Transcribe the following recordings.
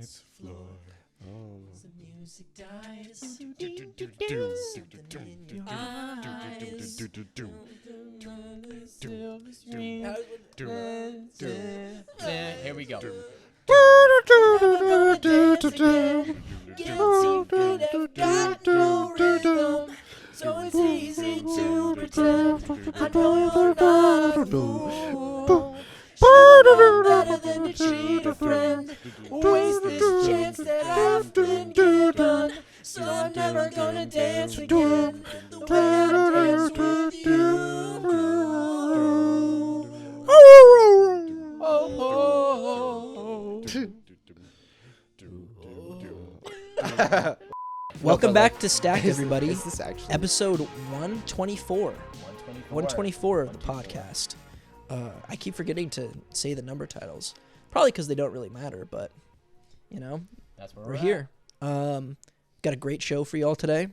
its floor. As the music dies, something in your eyes. Here we go. So it's easy to pretend I know you're not a fool. Better than to cheat a friend. Waste this chance that I've been given. So I'm never gonna dance again the way I danced with you. Welcome back to Stack, everybody. Is this actually Episode 124. 124 of the podcast. I keep forgetting to say the number titles. Probably because they don't really matter, but, you know, That's where we're here. Got a great show for y'all today.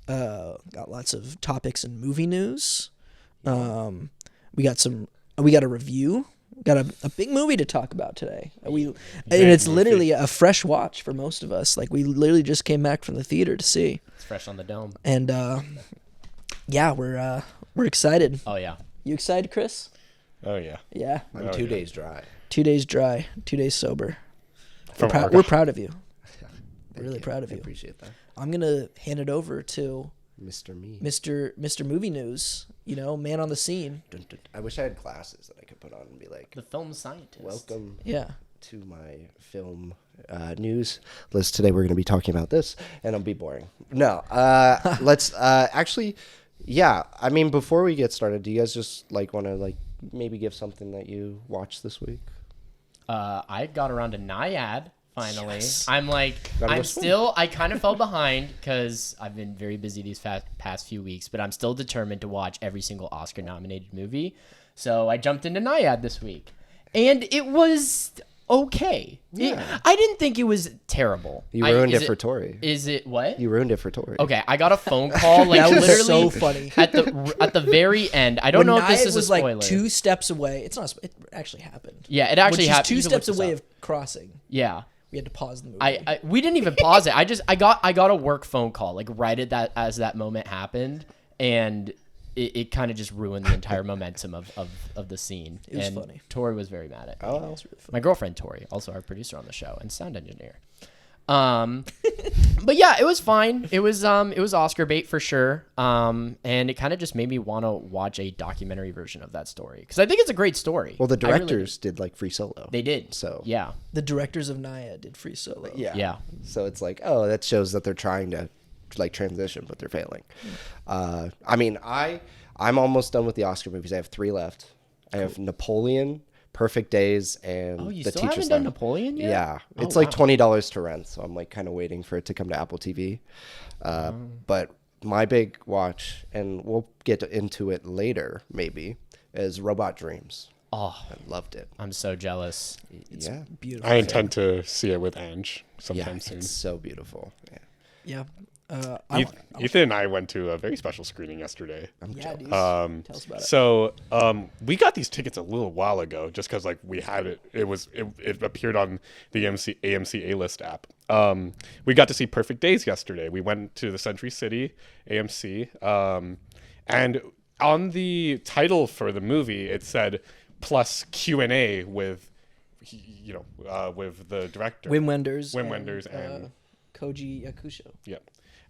Got lots of topics and movie news. We got a review. Got a big movie to talk about today. And it's literally a fresh watch for most of us. Like, we literally just came back from the theater to see. It's fresh on the dome. And yeah, we're excited. Oh yeah. You excited, Chris? Oh yeah. Yeah. I'm 2 days dry. 2 days dry, 2 days sober. From We're proud of you. Thank Really you. proud of I you. appreciate that. I'm gonna hand it over to Mr. Me. Mr. Movie News. You know, man on the scene. Dun, dun. I wish I had glasses that I could put on and be like, The film scientist. welcome Yeah. to my film news list. Today we're going to be talking about this, and it'll be boring. No, let's actually, yeah. I mean, before we get started, do you guys just like want to maybe give something that you watched this week? I got around to Naiad finally. Yes. I'm like, That was I kind of fell behind because I've been very busy these past few weeks, but I'm still determined to watch every single Oscar nominated movie. So I jumped into Naiad this week, and it was okay. Yeah. I didn't think it was terrible. You ruined it for Tori. Is it what? You ruined it for Tori. Okay, I got a phone call like That was literally so funny. at the very end. I don't know if this Nyack is a was spoiler. like 2 steps away. It's not. It actually happened. Yeah, it actually When she's happened. 2 You can look steps this away up. of crossing. Yeah. We had to pause the movie. We didn't even pause it. I got a work phone call like right at that moment happened, and it kind of just ruined the entire momentum of the scene. It was and funny. Tori was very mad at me. Oh, That was really funny. My girlfriend Tori, also our producer on the show and sound engineer. But yeah, it was fine. It was Oscar bait for sure. And it kind of just made me want to watch a documentary version of that story because I think it's a great story. Well, the I really directors did like Free Solo. they did. So yeah. The directors of Naya did Free Solo. Yeah. So it's like, oh, that shows that they're trying to like transition, but they're failing. I mean, I'm almost done with the Oscar movies. I have 3 left. I have Napoleon, Perfect Days, and Oh, you The still Teacher's haven't done Lounge. Napoleon yet? Yeah, Oh, it's like wow. $20 to rent, so I'm like kind of waiting for it to come to Apple TV. But my big watch, and we'll get into it later, maybe, is Robot Dreams. Oh, I loved it. I'm so jealous. Yeah, Beautiful. I intend to see it with Ange yeah, sometime soon. it's so beautiful. Yeah, Yeah. Ethan and I went to a very special screening yesterday. Yeah, dude. Tell us about it. So we got these tickets a little while ago, just because like we had it. It appeared on the AMC A-List app. We got to see Perfect Days yesterday. We went to the Century City AMC, and on the title for the movie it said plus Q&A with, with the director. Wim Wenders. Wenders and Koji Yakusho. yeah.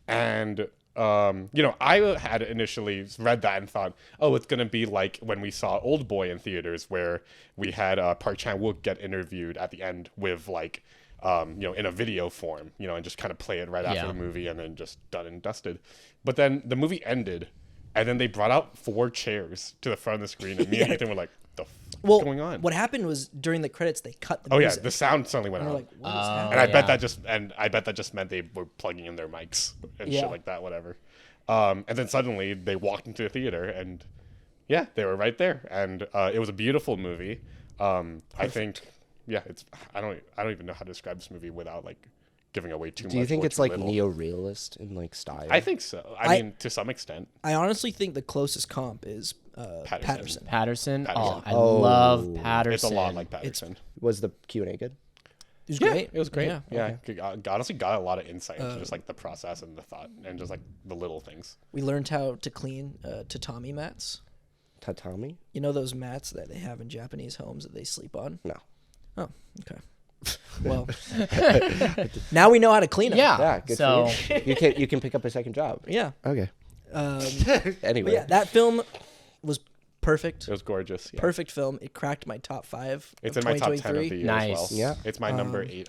And, I had initially read that and thought, oh, it's going to be like when we saw Old Boy in theaters where we had Park Chan-wook get interviewed at the end with like, in a video form, and just kind of play it right after the movie and then just done and dusted. But then the movie ended and then they brought out 4 chairs to the front of the screen and me and Ethan were like, what's going on? What happened was during the credits they cut the Oh yeah, music. the sound suddenly went And we're out. like, what is happening? And I bet yeah. that just meant they were plugging in their mics and Yeah. shit like that, whatever. And then suddenly they walked into the theater and yeah, they were right there. And it was a beautiful movie. I think, yeah, I don't even know how to describe this movie without like giving away too much. do you think or it's too like little. neo-realist in like style? I think so. I mean, to some extent. I honestly think the closest comp is Patterson. Patterson. Oh, I Oh. love Patterson. It's a lot like Patterson. Was the Q&A good? It was Yeah, great. it was great. Yeah. Yeah, okay. honestly got a lot of insight into just like the process and the thought and just like the little things. We learned how to clean tatami mats. Tatami? You know those mats that they have in Japanese homes that they sleep on? No. Oh, okay. Well, now we know how to clean them. Yeah. Yeah, good So for you. You can pick up a second job. Yeah. Okay. Anyway. But yeah, that film was perfect. It was gorgeous. Yeah. Perfect film. It cracked my top 5. It's of in my top 10 of 2023. the year Nice. as well. Yeah. It's my number 8,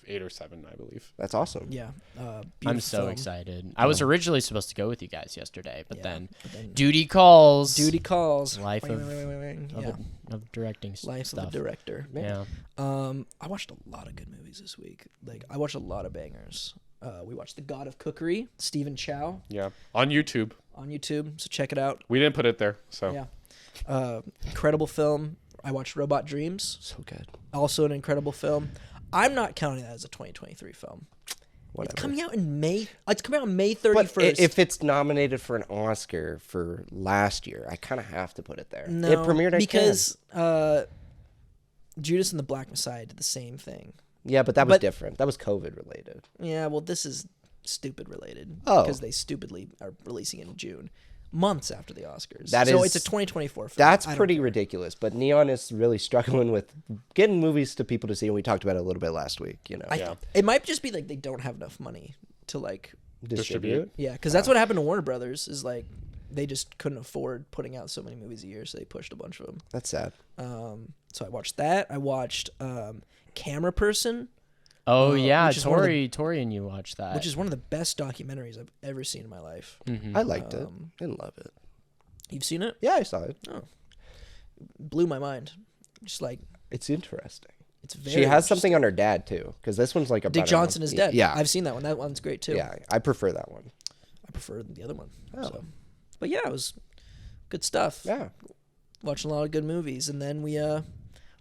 8 or 7, I believe. That's awesome. Yeah. I'm beautiful so film. excited. I was originally supposed to go with you guys yesterday, but Yeah, then but then duty calls. Duty calls. Life of- Yeah. of directing Life stuff. of a director. Yeah. I watched a lot of good movies this week. Like I watched a lot of bangers. We watched The God of Cookery, Stephen Chow, Yeah. On YouTube. on YouTube. So check it out. We didn't put it there, so. Yeah. Incredible film. I watched Robot Dreams, So good. also an incredible film. I'm not counting that as a 2023 film. Whatever. It's coming out in May. It's coming out on May But 31st. if it's nominated for an Oscar for last year, I kind of have to put it there. no, It premiered at because Judas and the Black Messiah did the same thing. Cannes. Yeah, but that was but- different. That was COVID related. Yeah, well, this is stupid related Oh. because they stupidly are releasing it in June, months after the Oscars. That so is- it's a 2024 film. That's I don't pretty care. ridiculous. But Neon is really struggling with getting movies to people to see, and we talked about it a little bit last week. You know, Yeah. It might just be like they don't have enough money to like, distribute. yeah, because that's what happened to Warner Brothers. Is like they just couldn't afford putting out so many movies a year, so they pushed a bunch of them. That's sad. So I watched that. I watched Camera Person, Oh yeah, which is one of the- Tori and you watched that. which is one of the best documentaries I've ever seen in my life. Mhm. I liked it. Didn't love it. You've seen it? Yeah, I saw it. Blew my mind. Just like It's interesting. it's very. She has something on her dad too, because this one's like a Dick Johnson is dead. Yeah, I've seen that one. That one's great too. yeah, I prefer that one. I prefer the other one. Oh. So. But yeah, it was good stuff. Yeah, Watched a lot of good movies, and then we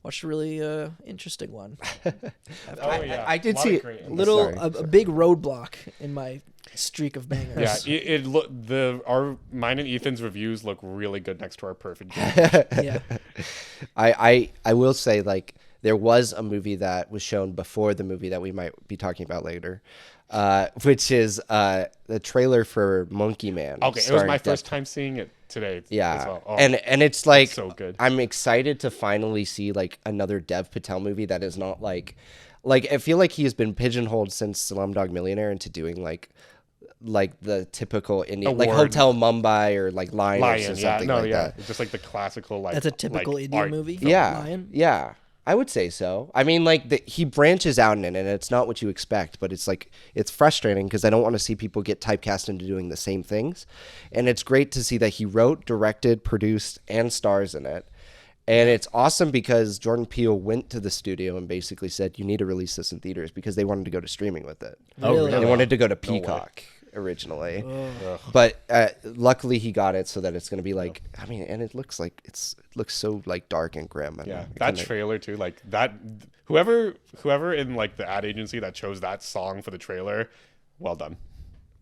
watched a really interesting one. Oh, yeah. I did A lot see of it. great- Sorry, A big roadblock in my streak of bangers. Yeah, mine and Ethan's reviews look really good next to our perfect game. Yeah. I will say, like, there was a movie that was shown before the movie that we might be talking about later, which is the trailer for Monkey Man. Okay, it was starring my Dev- first time seeing it today. Yeah, as well. Oh, and it's like so good. I'm excited to finally see like another Dev Patel movie that is not like I feel like he has been pigeonholed since Slumdog Millionaire into doing like the typical Indian like Award. Hotel Mumbai or like Lion, or Lion, yeah, something no, like yeah, that. it's just like the classical like. That's a typical like, Indian art movie. film. Yeah, Lion? yeah, I would say so. I mean, like he branches out in it, and it's not what you expect, but it's like it's frustrating because I don't want to see people get typecast into doing the same things, and it's great to see that he wrote, directed, produced, and stars in it. And it's awesome because Jordan Peele went to the studio and basically said, "You need to release this in theaters," because they wanted to go to streaming with it. Oh, Really? They wanted to go to No way. Peacock originally, but luckily he got it so that it's going to be like. I mean, and it looks so like dark and grim. And Yeah, that trailer too, like that. Whoever in like the ad agency that chose that song for the trailer, well done.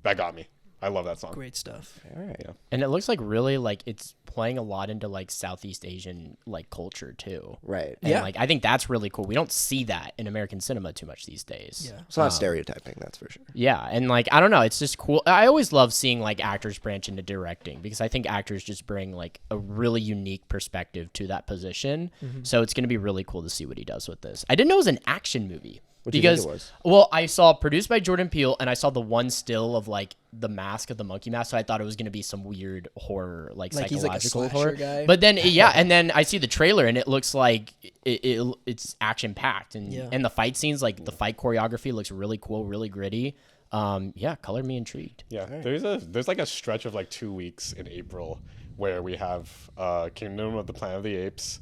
That got me. I love that song. Great stuff. All right. And it looks like really like it's playing a lot into like Southeast Asian like culture too. Right. And Yeah. like I think that's really cool. We don't see that in American cinema too much these days. Yeah. It's not stereotyping, that's for sure. Yeah, and like I don't know, it's just cool. I always love seeing like actors branch into directing because I think actors just bring like a really unique perspective to that position. So it's going to be really cool to see what he does with this. I didn't know it was an action movie. What do you think Because, it was? well, I saw produced by Jordan Peele, and I saw the one still of like the mask of the monkey mask, so I thought it was gonna be some weird horror, like Like he's like a psychological slasher horror. guy. But then, yeah, and then I see the trailer, and it looks like it's action packed, and Yeah. and the fight scenes, like the fight choreography, looks really cool, really gritty. Yeah, colored me intrigued. Yeah, there's like a stretch of like 2 weeks in April where we have Kingdom of the Planet of the Apes,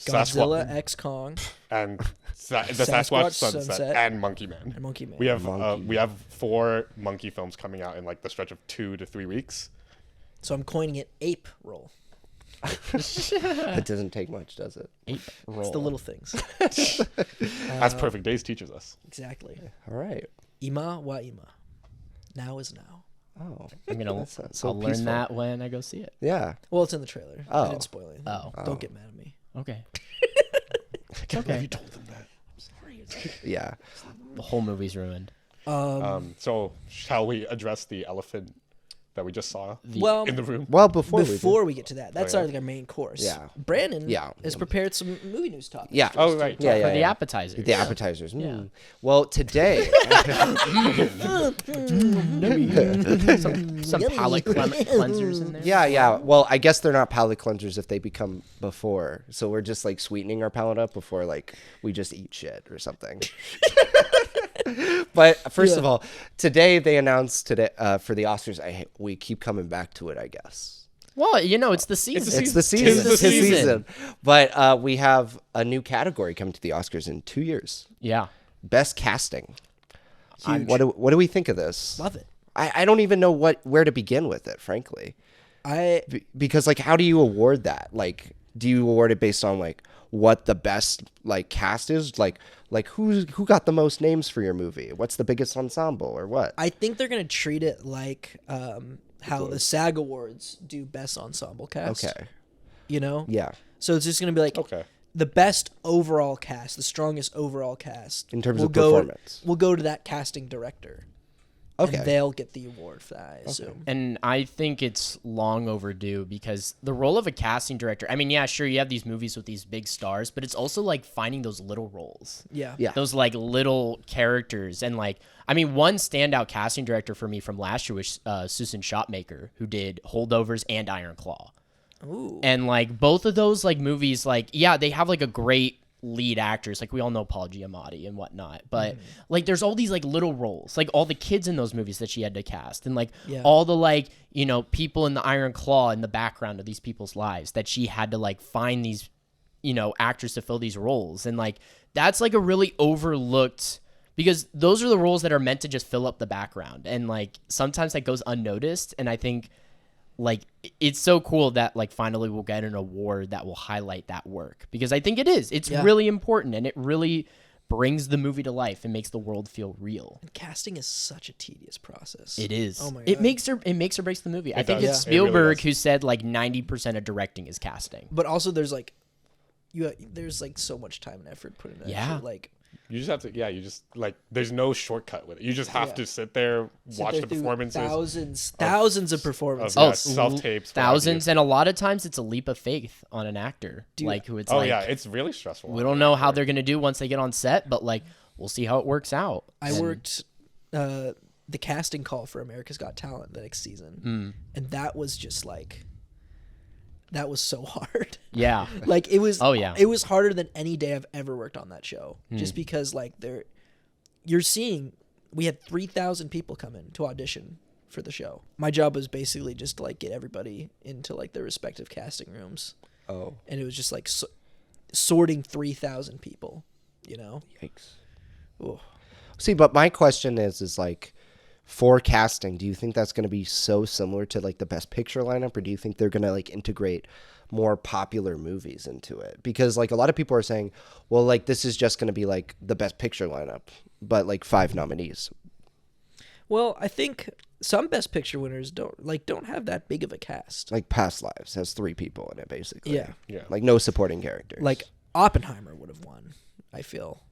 Godzilla X Kong and the Sasquatch Sasquatch Sunset, Sunset, and Monkey Man. and Monkey Man. We have 4 monkey films coming out in like the stretch of 2 to 3 weeks. So I'm coining it ape roll. It doesn't take much, does it? Ape roll. It's the little things. As Perfect Days teaches us. Exactly. All right. Ima wa ima. Now is now. Oh, I'm gonna That sounds so I'll learn peaceful. that when I go see it. Yeah. Well, it's in the trailer. Oh. I didn't spoil anything. Oh. Don't get mad at me. Okay. I can't believe you told them that. crazy. Yeah. The whole movie's ruined. So shall we address the elephant that we just saw Well, in the room? Well, before we get to that, that's yeah. our main course. Yeah. Brandon Yeah. has prepared some movie news topics. Yeah. Oh, right. Yeah, For the yeah. appetizers. The appetizers. Yeah. Well, today. Some palate cleansers in there. Yeah. Well, I guess they're not palate cleansers if they become before. So we're just like sweetening our palate up before like we just eat shit or something. But first of all, today they announced for the Oscars. We keep coming back to it, I guess. Well, it's the season. It's the season. Tis the Tis season. But we have a new category coming to the Oscars in 2 years. Yeah. Best casting. What do we think of this? Love it. I don't even know where to begin with it, frankly. Because like, how do you award that? Like, do you award it based on like what the best like cast is? Like who got the most names for your movie? What's the biggest ensemble or what? I think they're gonna treat it like how the SAG Awards do best ensemble cast. Okay. Yeah. So it's just gonna be like Okay. the best overall cast, the strongest overall cast In terms will of performance. Will go to that casting director. Okay. And they'll get the award for that, I assume. And I think it's long overdue because the role of a casting director, I mean, yeah, sure, you have these movies with these big stars, but it's also like finding those little roles. Yeah. Yeah. Those like little characters. And like, I mean, one standout casting director for me from last year was Susan Shopmaker, who did Holdovers and Iron Claw. Ooh. And like both of those like movies, like, yeah, they have like a great lead actors, like we all know Paul Giamatti and whatnot, but like there's all these like little roles, like all the kids in those movies that she had to cast, and like all the like people in the Iron Claw in the background of these people's lives that she had to like find these actors to fill these roles. And like that's like a really overlooked, because those are the roles that are meant to just fill up the background, and like sometimes that goes unnoticed. And I think like it's so cool that like finally we'll get an award that will highlight that work, because I think it's really important, and it really brings the movie to life and makes the world feel real. And casting is such a tedious process. It is. Oh my God. It makes or breaks the movie. I think does. it's Yeah. It really Spielberg does. who said like 90% of directing is casting. But also there's like there's like so much time and effort put into that Yeah. shit. Like You just have to, you just like, there's no shortcut with it. You just have to sit there, watch there the through performances. thousands of performances. Of, self-tapes. Thousands, and a lot of times it's a leap of faith on an actor. Like who it's like, It's really stressful. we don't know how they're going to do once they get on set, but like we'll see how it works out. I worked the casting call for America's Got Talent the next season, and that was just like, that was so hard. Yeah. Like it was. Oh, yeah. It was harder than any day I've ever worked on that show, just because like you're seeing, we had 3,000 people come in to audition for the show. My job was basically just to like get everybody into like their respective casting rooms. Oh. And it was just like sorting 3,000 people, Yikes. Ooh. See, but my question is like, for casting, do you think that's going to be so similar to like the Best Picture lineup, or do you think they're going to like integrate more popular movies into it? Because like a lot of people are saying, well, like this is just going to be like the Best Picture lineup, but like 5 nominees. Well, I think some Best Picture winners don't have that big of a cast. Like Past Lives has 3 people in it, basically. Yeah. Yeah. Like no supporting characters. Like Oppenheimer would have won, I feel.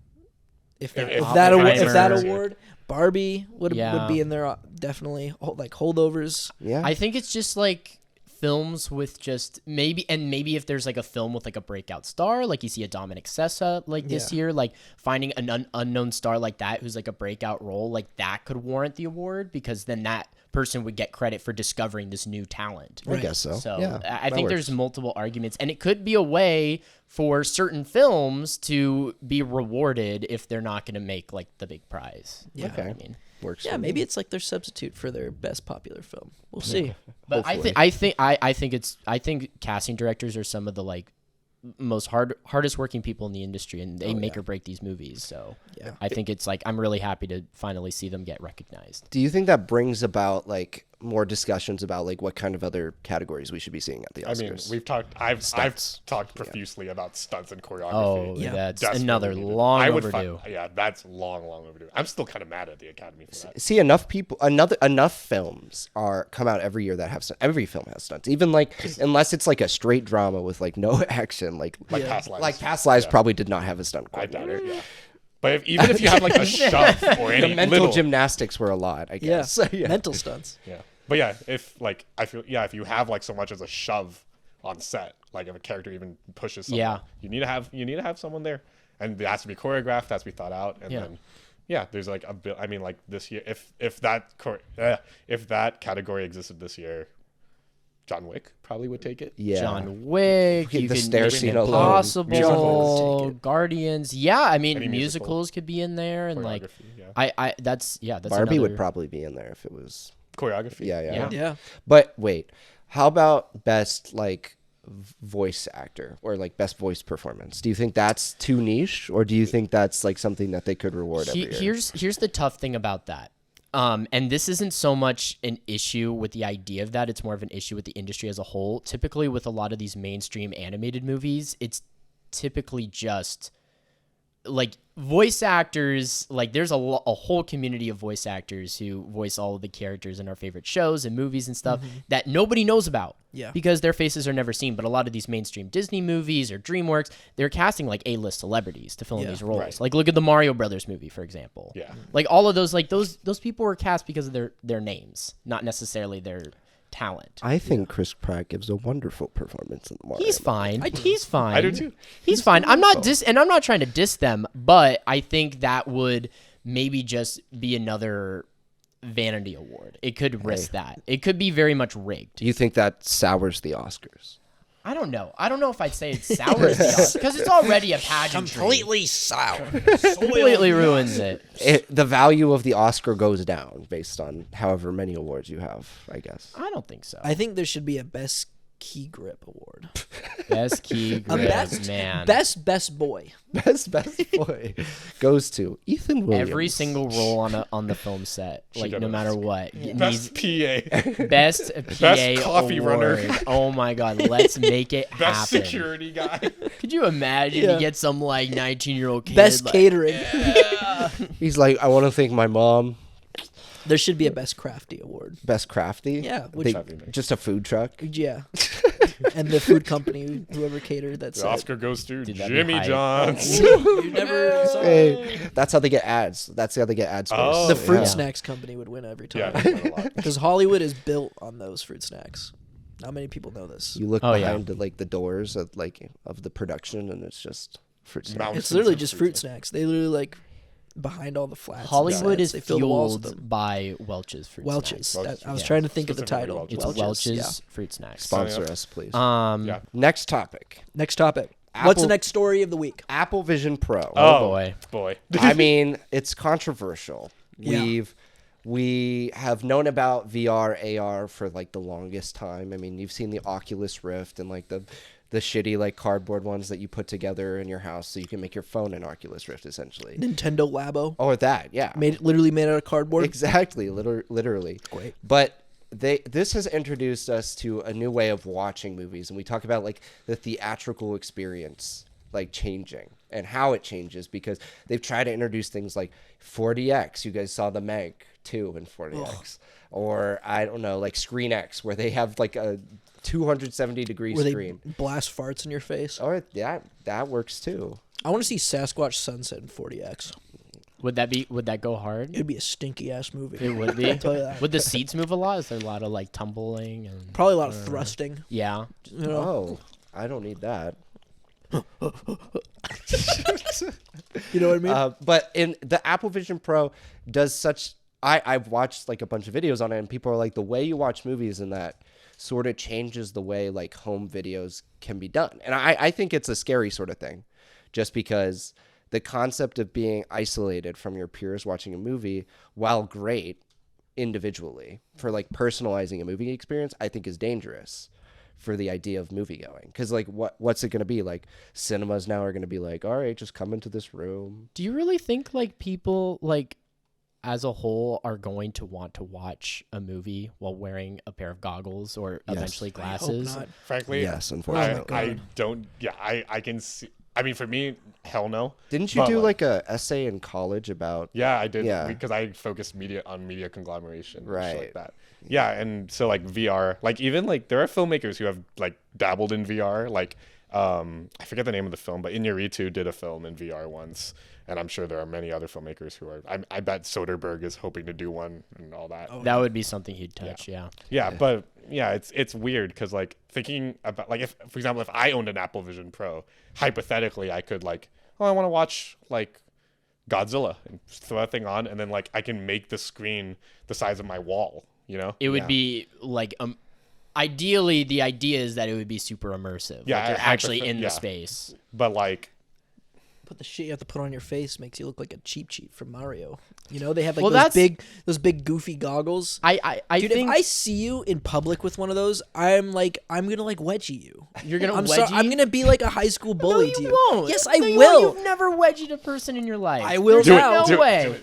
If that Oppenheimer- award, Barbie would Yeah. be in there definitely. Like Holdovers. yeah. I think it's just like films with just maybe if there's like a film with like a breakout star, like you see a Dominic Sessa like this year, like finding an unknown star like that who's like a breakout role, like that could warrant the award, because then that person would get credit for discovering this new talent. I guess so. So yeah, I that think works. there's multiple arguments, and it could be a way for certain films to be rewarded if they're not going to make like the big prize. You know what I Okay. mean? Works. Yeah, for me. maybe it's like their substitute for their best popular film. We'll see. But I think casting directors are some of the like most hardest working people in the industry, and they make or break these movies. So Yeah. I think it's like I'm really happy to finally see them get recognized. Do you think that brings about like more discussions about like what kind of other categories we should be seeing at the Oscars? I mean, I've Stunts. talked profusely about stunts and choreography. Oh, Yeah. that's Desperately another needed. long I would overdue. that's long overdue. I'm still kind of mad at the Academy for that. See, enough films come out every year that have stunts. Every film has stunts, even like unless it's like a straight drama with like no action, like Like Past Lives. Like Past Lives probably did not have a stunt I doubt coordinator. it. Yeah. even if you have like a shove or any The mental little gymnastics were a lot, I Yeah. guess. Mental stunts. Yeah. But yeah, if like I feel if you have like so much as a shove on set, like if a character even pushes someone, Yeah. you need to have someone there. And it has to be choreographed, has to be thought out, and Yeah. then there's like a bit. I mean, like this year, if that category existed this year, John Wick probably would take it. Yeah. John Wick, The you can stair maybe scene alone. Impossible, Musicals. Take it. Guardians. Yeah, I mean Any musical. musicals could be in there, and like Choreography, that's Barbie would another- probably be in there if it was. choreography. Yeah. Yeah. But wait, how about best like voice actor or like best voice performance? Do you think that's too niche, or do you think that's like something that they could reward every year? Here's the tough thing about that. And this isn't so much an issue with the idea of that. It's more of an issue with the industry as a whole. Typically, with a lot of these mainstream animated movies, it's typically just like voice actors. Like there's a whole community of voice actors who voice all of the characters in our favorite shows and movies and stuff that nobody knows about. Yeah. Because their faces are never seen. But a lot of these mainstream Disney movies or DreamWorks, they're casting like A-list celebrities to fill in Yeah. these roles. Right. Like look at the Mario Brothers movie, for example. Yeah. Like all of those, like those people were cast because of their names, not necessarily their talent. I think Chris Pratt gives a wonderful performance in the Mario. He's fine. He's fine. I do too. He's fine. I'm not and I'm not trying to diss them, but I think that would maybe just be another vanity award. It could risk that. It could be very much rigged. Do you think that sours the Oscars? I don't know. I don't know if I'd say it sours the Oscars because it's already a pageantry. sour. Completely ruins it. The value of the Oscar goes down based on however many awards you have, I guess. I don't think so. I think there should be a best key grip award. Best key A grip, best man. best boy. Best boy goes to Ethan Williams. Every single role on the film set, like Should've no matter been. what, it Best needs PA, best PA coffee award. runner. Oh my god, let's make it best happen. security guy. Could you imagine Yeah. you get some like 19-year-old kid Best like, catering. He's like, I want to thank my mom. There should be a best crafty award. Best crafty. Yeah, which- Just a food truck. Yeah. And the food company, whoever catered, that's The Oscar goes to Dude, that'd be Jimmy hype. John's. You never saw Hey, that's how they get ads. That's how they get ad space. Oh, the fruit yeah. snacks company would win every Yeah, time. I know a lot. Because Hollywood is built on those fruit snacks. Not many people know this. You look Oh, yeah. behind like the doors of the production, and it's just fruit snacks. Mountains It's literally of just fruit fruit snacks. They literally like behind all the flats. and Hollywood sets, is they fill the walls with fueled them. by Welch's fruit Welch's. snacks. I was yeah. trying to think of the Specifically title. Welch's. It's Welch's yeah. fruit snacks. Sponsor Yeah. us, please. Yeah. Next topic. Next topic. What's the Apple- next story of the week? Apple Vision Pro. Oh, boy. I mean, it's controversial. Yeah. We have known about VR, AR for like the longest time. I mean, you've seen the Oculus Rift and like the shitty like cardboard ones that you put together in your house so you can make your phone an Oculus Rift essentially. Nintendo Labo. Or that, yeah. Literally made out of cardboard. Exactly, literally. Great. But this has introduced us to a new way of watching movies, and we talk about like the theatrical experience like changing and how it changes because they've tried to introduce things like 4DX. You guys saw the Meg 2 in 4DX. Or I don't know, like Screen X, where they have like a 270-degree Where screen. they blast farts in your face. Or that works too. I want to see Sasquatch Sunset in 40X. Would that go hard? It'd be a stinky ass movie. It would be. I'll tell you that. Would the seats move a lot? Is there a lot of like tumbling and Probably a lot of thrusting. yeah? You know? Oh, I don't need that. You know what I mean? But in the Apple Vision Pro does such. I've watched like a bunch of videos on it, and people are like, the way you watch movies in that sort of changes the way like home videos can be done. And I think it's a scary sort of thing, just because the concept of being isolated from your peers watching a movie, while great individually for like personalizing a movie experience, I think is dangerous for the idea of movie going. Because like what's it going to be like? Cinemas now are going to be like, all right, just come into this room. Do you really think like people like as a whole are going to want to watch a movie while wearing a pair of goggles or Yes. eventually I hope glasses? not. Frankly, Yes, unfortunately. I don't. Yeah, I can see. I mean, for me, hell no. Didn't you But, do like a essay in college about? Yeah, I did. Yeah. Because I focused on media conglomeration, and shit Right. like that. Yeah, and so like VR, like even like there are filmmakers who have like dabbled in VR. Like I forget the name of the film, but Iñárritu did a film in VR once, and I'm sure there are many other filmmakers who are. I bet Soderbergh is hoping to do one and all that. That would be something he'd touch. Yeah. Yeah, but yeah, it's weird because like thinking about like if, for example, if I owned an Apple Vision Pro, hypothetically, I could like, oh, I want to watch like Godzilla and throw that thing on, and then like I can make the screen the size of my wall. You know, It would be like ideally the idea is that it would be super immersive. Yeah, like you're actually in yeah. the space. but like. But the shit you have to put on your face makes you look like a cheap from Mario. You know, they have like Well, those big goofy goggles. I Dude, think if I see you in public with one of those, I'm gonna like wedgie you. you're gonna I'm wedgie. I'm gonna be like a high school bully no, to you you. won't. Yes, I No, you will. won't. You've never wedgied a person in your life. I will There's now. no way. Do it.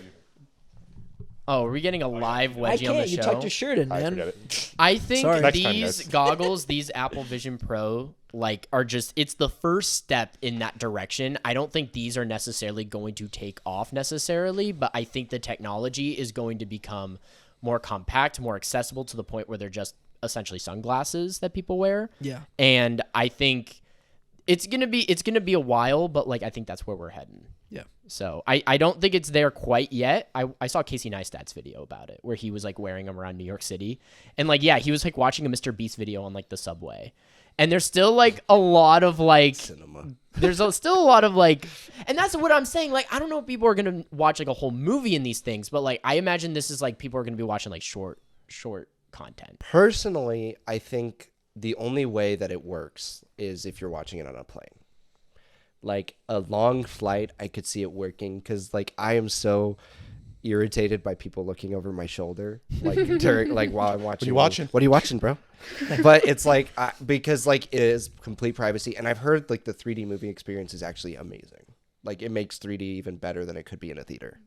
Oh, are we getting a live wedgie I on the can't. show? You tucked your shirt in, I man. forget it. I think Sorry. Next time, these guys. goggles, these Apple Vision Pro, like are just it's the first step in that direction. I don't think these are necessarily going to take off necessarily, but I think the technology is going to become more compact, more accessible to the point where they're just essentially sunglasses that people wear. Yeah. And I think it's gonna be a while, but like I think that's where we're heading. Yeah. So I don't think it's there quite yet. I saw Casey Neistat's video about it where he was like wearing them around New York City. And like, yeah, he was like watching a Mr. Beast video on like the subway. And there's still like a lot of like Cinema. still a lot of like, and that's what I'm saying. Like, I don't know if people are going to watch like a whole movie in these things, but like, I imagine this is like people are going to be watching like short content. Personally, I think the only way that it works is if you're watching it on a plane. Like a long flight, I could see it working because like I am so irritated by people looking over my shoulder, like during like while I'm watching. What are you watching, bro? But it's like because like it is complete privacy, and I've heard like the 3D movie experience is actually amazing. Like it makes 3D even better than it could be in a theater.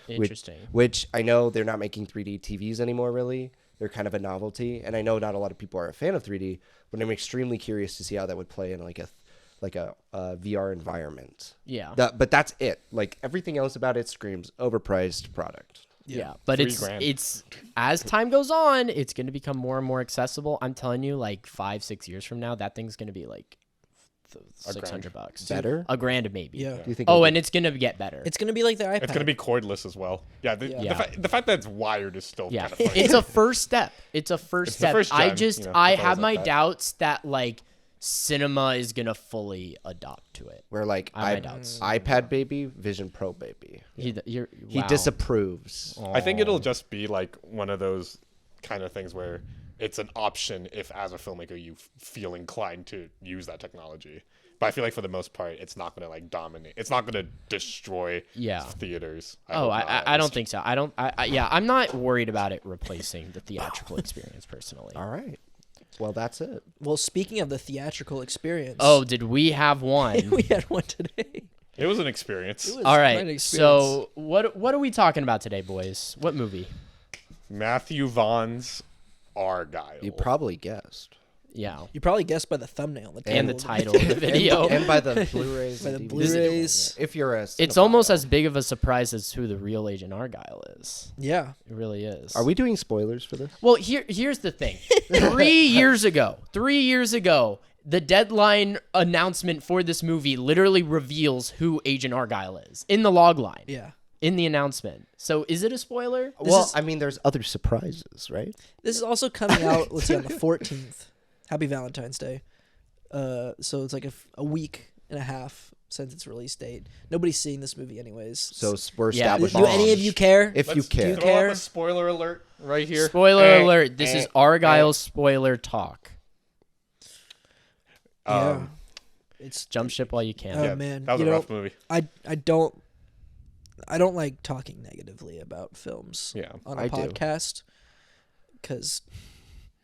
Interesting. Which I know they're not making 3D TVs anymore. Really, they're kind of a novelty, and I know not a lot of people are a fan of 3D, but I'm extremely curious to see how that would play in like a VR environment. Yeah. But that's it. Like everything else about it screams overpriced product. Yeah, but $3,000. it's as time goes on, it's going to become more and more accessible. I'm telling you, like 5-6 years from now, that thing's going to be like $600. Better? $1,000 maybe. Yeah. Do you think? Oh, and it's going to get better. It's gonna be like the iPad. It's going to be cordless as well. Yeah. The fact that it's wired is still Yeah, kind of funny. it's a first step. It's a first It's the step. first I gen, just you know, I it's have always my like that. doubts that like cinema is gonna fully adopt to it. We're like I have my doubts. iPad baby, Vision Pro baby. He He disapproves. I think it'll just be like one of those kind of things where it's an option if, as a filmmaker, you feel inclined to use that technology. But I feel like for the most part, it's not going to like dominate. It's not going to destroy theaters. I don't think so. I'm not worried about it replacing the theatrical experience personally. All right. Well, that's it. Well, speaking of the theatrical experience, Oh, did we have one? we had one today. It was an experience. It was All quite right. an experience. So what are we talking about today, boys? What movie? Matthew Vaughn's Argylle. You probably guessed. Yeah. You probably guessed by the thumbnail And the title of the video. And by the Blu-rays. By and the DVDs. Blu-rays. If you're a It's cinephile. almost as big of a surprise as who the real Agent Argylle is. Yeah. It really is. Are we doing spoilers for this? Well, here's the thing. 3 years ago, the deadline announcement for this movie literally reveals who Agent Argylle is in the log line. Yeah. In the announcment. So is it a spoiler? I mean, there's other surprises, right? This is also coming out, let's see, on the 14th. Happy Valentine's Day. So it's like a week and a half since its release date. Nobody's seeing this movie anyways. So we're Yeah. establishing. do any of you care? If you care. do you care? Throw up a spoiler alert right here. Spoiler alert. This is Argyle's spoiler talk. Yeah. It's Jump ship while you can. Oh, man. That was You a know, rough movie. I don't like talking negatively about films Yeah, on a I do. podcast because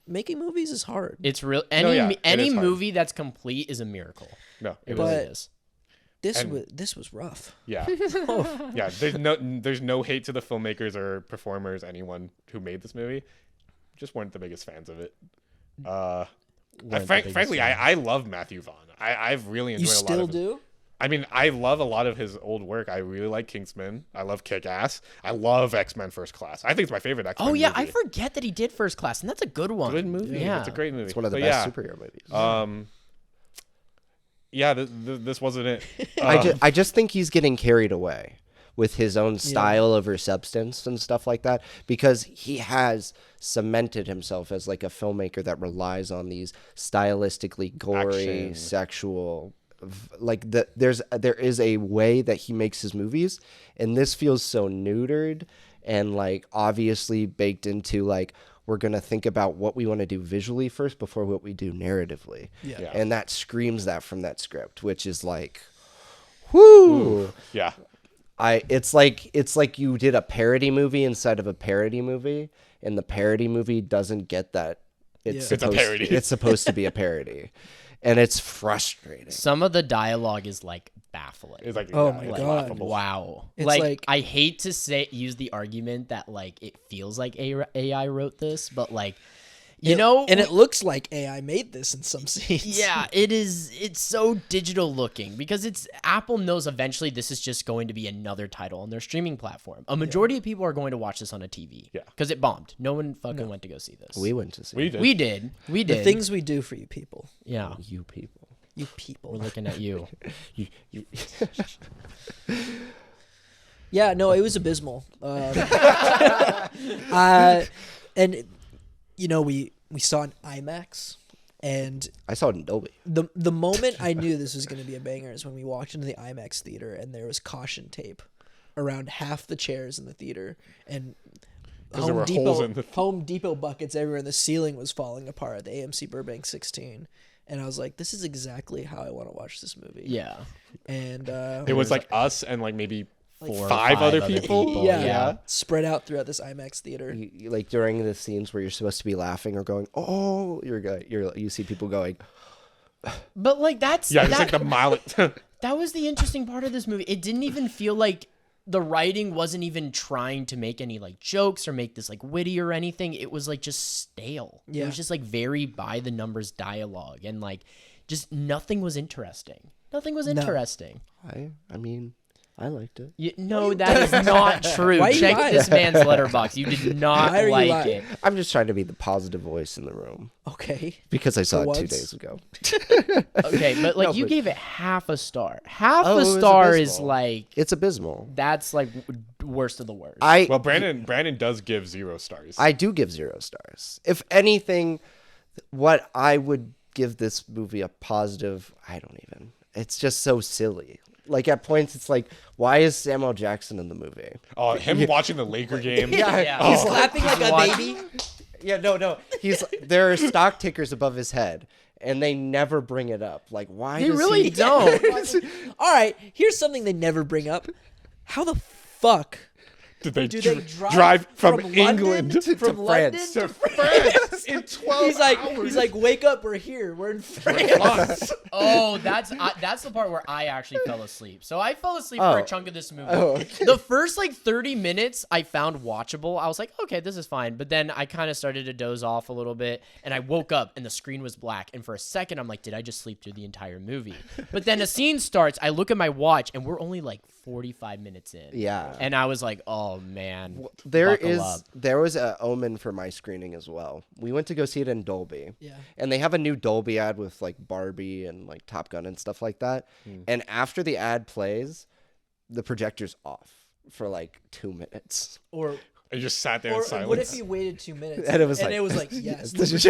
making movies is hard. It's real. yeah, it Any is hard. movie that's complete is a miracle. No, It But- really is. This was rough. yeah, yeah. There's no hate to the filmmakers or performers, anyone who made this movie. Just weren't the biggest fans of it. Weren't the biggest Frankly, fan. I love Matthew Vaughn. I've really enjoyed You a lot still of. do? I mean, I love a lot of his old work. I really like Kingsman. I love Kick-Ass. I love X-Men First Class. I think it's my favorite X-Men Oh yeah, movie. I forget that he did First Class, and that's a good one. Good movie. Yeah, It's a great movie. It's one of the But best yeah, superhero movies. Yeah, this wasn't it. I just think he's getting carried away. with his own style over substance and stuff like that, because he has cemented himself as like a filmmaker that relies on these stylistically gory, Action. sexual, like there is a way that he makes his movies, and this feels so neutered and like obviously baked into like, we're going to think about what we want to do visually first before what we do narratively. Yeah. And that screams that from that script, which is like, whoo. Yeah. It's like you did a parody movie inside of a parody movie, and the parody movie doesn't get that. It's a parody. It's supposed to be a parody. And it's frustrating. Some of the dialogue is like baffling. It's like, Oh yeah, my it's God. laughable. Wow. It's Like, like- I hate to use the argument that like it feels like AI wrote this, but like, you know, and it looks like AI made this in some scenes. yeah, it is. It's so digital looking because Apple knows eventually this is just going to be another title on their streaming platform. A majority of people are going to watch this on a TV. Yeah. Because it bombed. No one fucking went to go see this. We went to see We did. We did. We The did. things we do for you people. Yeah. you people. You We're people. looking at you. You Yeah, no, it was abysmal. And you know, we saw an IMAX, and I saw it in Dolby. the moment I knew this was going to be a banger is when we walked into the IMAX theater and there was caution tape around half the chairs in the theater, and Because there were holes in the Home Depot buckets everywhere, and the ceiling was falling apart at the AMC Burbank 16. And I was like, this is exactly how I want to watch this movie. Yeah. And It was like us and like maybe Four or five other people. yeah, spread out throughout this IMAX theater. Like during the scenes where you're supposed to be laughing or going, oh, you see people going, But like that's Yeah, just that, like the mild. that was the interesting part of this movie. It didn't even feel like the writing wasn't even trying to make any like jokes or make this like witty or anything. It was like just stale. Yeah. It was just like very by the numbers dialogue, and like just nothing was interesting. Nothing was interesting. I mean, I liked it. No, that is not true. Why are you Check lying? this man's letterbox. You did not Why are you like lying? it. I'm just trying to be the positive voice in the room Okay. because I saw For it 2 once. days ago. Okay, but like No, you but- gave it half a star. Half Oh, a it was star is abysmal. like It's abysmal. that's like worst of the worst. Well, Brandon does give 0 stars. I do give 0 stars. If anything, what I would give this movie a positive, I don't even. It's just so silly. Like at points, it's like, why is Samuel Jackson in the movie? Him watching the Laker game. Yeah. He's clapping like a Watch- baby. Yeah, no. There are stock tickers above his head, and they never bring it up. Like, why? They does really he... don't. All right, here's something they never bring up. How the fuck Did they, do they drive from London England to France? London to France in 12 hours? He's like, wake up, we're here, we're in France. Oh, that's the part where I actually fell asleep. So I fell asleep for a Oh. chunk of this movie. Oh, okay. The first like 30 minutes I found watchable. I was like, okay, this is fine. But then I kind of started to doze off a little bit, and I woke up and the screen was black. And for a second, I'm like, did I just sleep through the entire movie? But then a scene starts. I look at my watch, and we're only like 45 minutes in. Yeah. And I was like, oh man. There buckle up. was a omen for my screening as well. We went to go see it in Dolby. Yeah. And they have a new Dolby ad with like Barbie and like Top Gun and stuff like that. And after the ad plays, the projector's off for like 2 minutes. Or I just sat there in silence. what if you waited 2 minutes And it was like, yes, this is